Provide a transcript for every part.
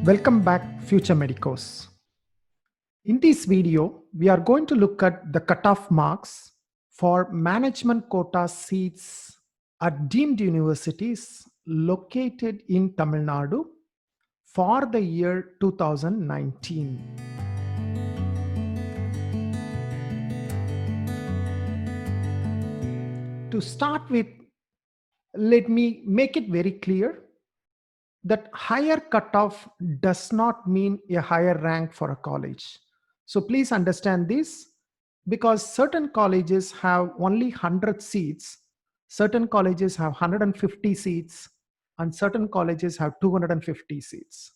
Welcome back, future medicos. In this video, we are going to look at the cutoff marks for management quota seats at deemed universities located in Tamil Nadu for the year 2019. To start with, let me make it very clear that higher cutoff does not mean a higher rank for a college. So please understand this, because certain colleges have only 100 seats, certain colleges have 150 seats, and certain colleges have 250 seats.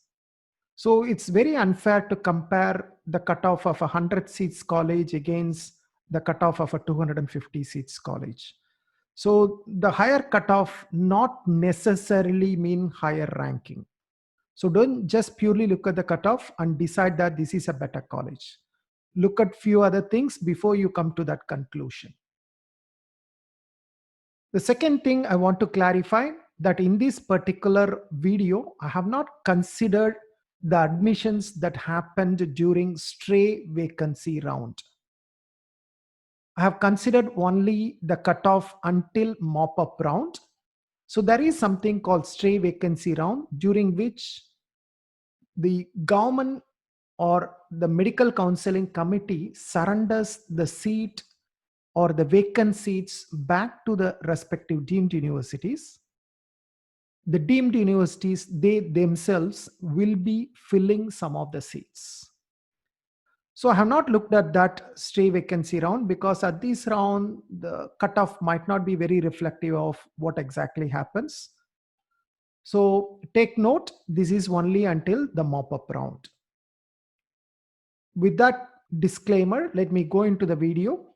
So it's very unfair to compare the cutoff of a 100 seats college against the cutoff of a 250 seats college. So the higher cutoff not necessarily mean higher ranking. So don't just purely look at the cutoff and decide that this is a better college. Look at few other things before you come to that conclusion. The second thing I want to clarify that in this particular video, I have not considered the admissions that happened during stray vacancy round. I have considered only the cutoff until mop-up round. So there is something called stray vacancy round, during which the government or the medical counseling committee surrenders the seat or the vacant seats back to the respective deemed universities. The deemed universities, they themselves will be filling some of the seats. So I have not looked at that stray vacancy round, because at this round, the cutoff might not be very reflective of what exactly happens. So take note, this is only until the mop-up round. With that disclaimer, let me go into the video.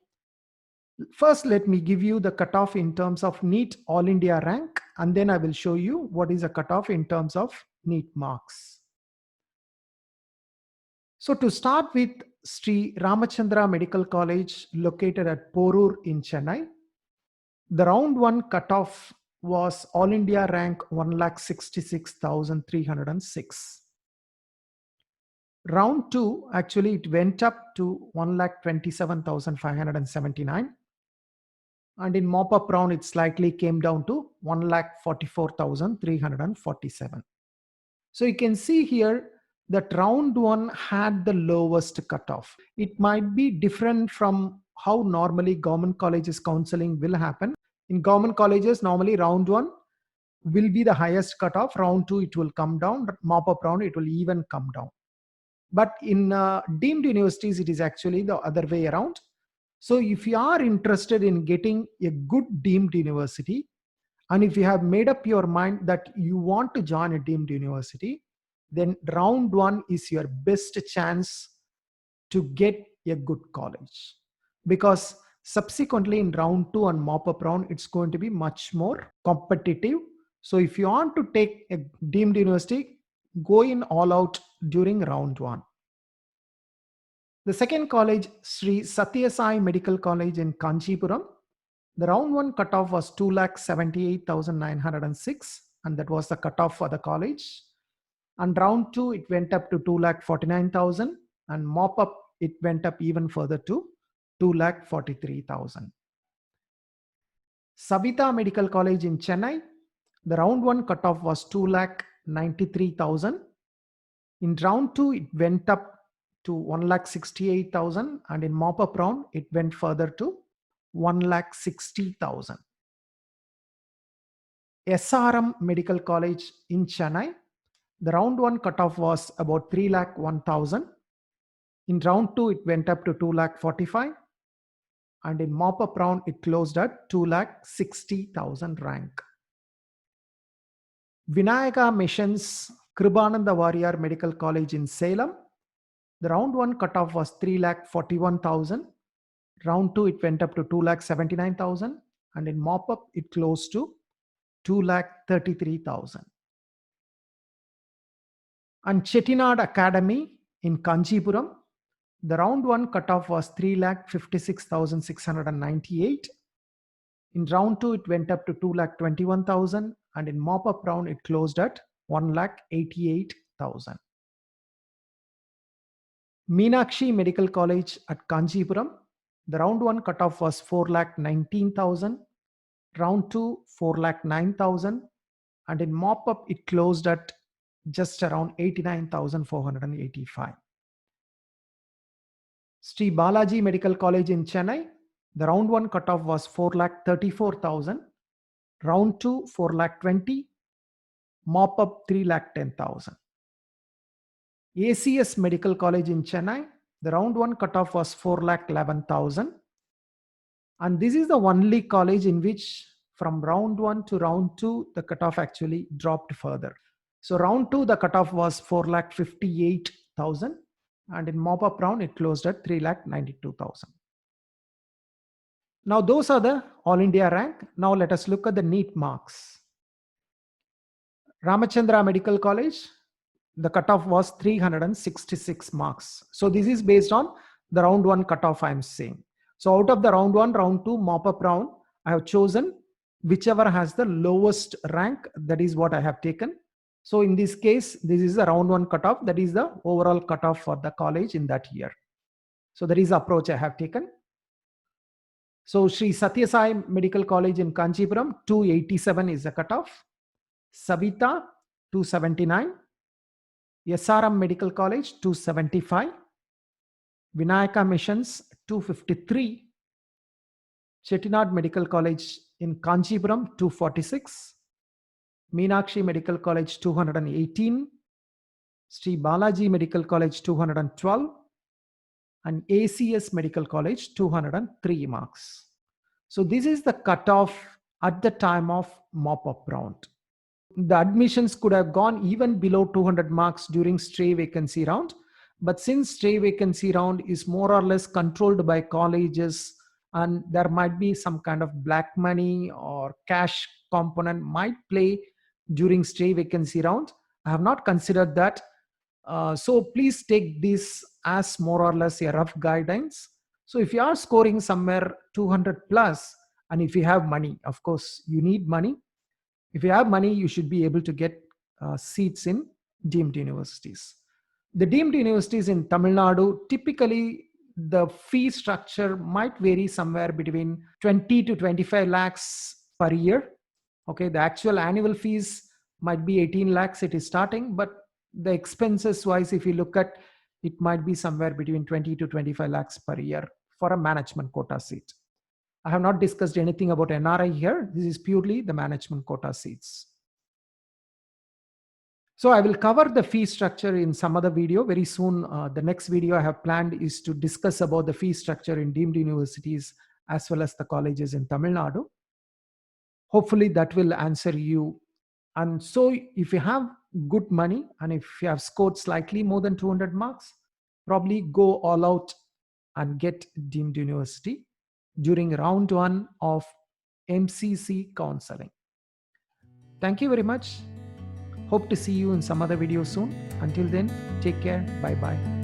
First, let me give you the cutoff in terms of NEET All India rank, and then I will show you what is a cutoff in terms of NEET marks. So to start with, Sri Ramachandra Medical College located at Porur in Chennai. The round 1 cutoff was All India rank 1,66,306. Round 2, actually it went up to 1,27,579. And in mop-up round, it slightly came down to 1,44,347. So you can see here that round 1 had the lowest cutoff. It might be different from how normally government colleges counseling will happen. In government colleges, normally round 1 will be the highest cutoff. Round 2, it will come down. Mop-up round, it will even come down. But in deemed universities, it is actually the other way around. So if you are interested in getting a good deemed university, and if you have made up your mind that you want to join a deemed university, then round 1 is your best chance to get a good college. Because subsequently in round 2 and mop-up round, it's going to be much more competitive. So if you want to take a deemed university, go in all out during round 1. The second college, Sri Satya Sai Medical College in Kanchipuram, the round 1 cutoff was 2,78,906, and that was the cutoff for the college. And round 2, it went up to 2,49,000, and mop up, it went up even further to 2,43,000. Savita Medical College in Chennai, the round 1 cutoff was 2,93,000. In round 2, it went up to 1,68,000, and in mop-up round, it went further to 1,60,000. SRM Medical College in Chennai, the round 1 cutoff was about 3,01,000. In round 2, it went up to 2,45,000, and in mop-up round, it closed at 2,60,000 rank. Vinayaka Missions Kribananda Warrior Medical College in Salem, the round 1 cutoff was 3,41,000. Round 2, it went up to 2,79,000, and in mop-up, it closed to 2,33,000. And Chettinad Academy in Kanchipuram, the round 1 cutoff was 3,56,698. In round 2, it went up to 2,21,000, and in mop-up round, it closed at 1,88,000. Meenakshi Medical College at Kanchipuram, the round 1 cutoff was 4,19,000, round 2 4,09,000, and in mop-up it closed at just around 89,485. Sri Balaji Medical College in Chennai, the round 1 cutoff was 4,34,000, round 2 4,20,000, mop-up 3,10,000. ACS Medical College in Chennai, the round 1 cutoff was 4,11,000, and this is the only college in which from round 1 to round 2 the cutoff actually dropped further. So round 2 the cutoff was 4,58,000, and in mop-up round it closed at 3,92,000. Now those are the All India rank. Now let us look at the NEET marks. Ramachandra Medical College, the cutoff was 366 marks. So this is based on the round 1 cutoff I am saying. So out of the round 1, round 2, mop-up round, I have chosen whichever has the lowest rank. That is what I have taken. So in this case, this is the round 1 cutoff. That is the overall cutoff for the college in that year. So that is the approach I have taken. So Sri Satya Sai Medical College in Kanchipuram, 287 is the cutoff. Savita, 279. SRM Medical College, 275. Vinayaka Missions, 253. Chettinad Medical College in Kanchipuram, 246. Meenakshi Medical College, 218. Sri Balaji Medical College, 212. And ACS Medical College, 203 marks. So this is the cutoff at the time of mop-up round. The admissions could have gone even below 200 marks during stray vacancy round, but since stray vacancy round is more or less controlled by colleges and there might be some kind of black money or cash component might play during stray vacancy round, I have not considered that. So please take this as more or less a rough guidance. So if you are scoring somewhere 200 plus, and if you have money, of course you need money. If you have money, you should be able to get seats in deemed universities. The deemed universities in Tamil Nadu, typically the fee structure might vary somewhere between 20 to 25 lakhs per year. Okay, the actual annual fees might be 18 lakhs, it is starting, but the expenses wise, if you look at, it might be somewhere between 20 to 25 lakhs per year for a management quota seat. I have not discussed anything about NRI here. This is purely the management quota seats. So I will cover the fee structure in some other video very soon. The next video I have planned is to discuss about the fee structure in deemed universities as well as the colleges in Tamil Nadu. Hopefully that will answer you. And so if you have good money and if you have scored slightly more than 200 marks, probably go all out and get deemed university during round 1 of MCC counseling. Thank you very much. Hope to see you in some other video soon. Until then, take care. Bye-bye.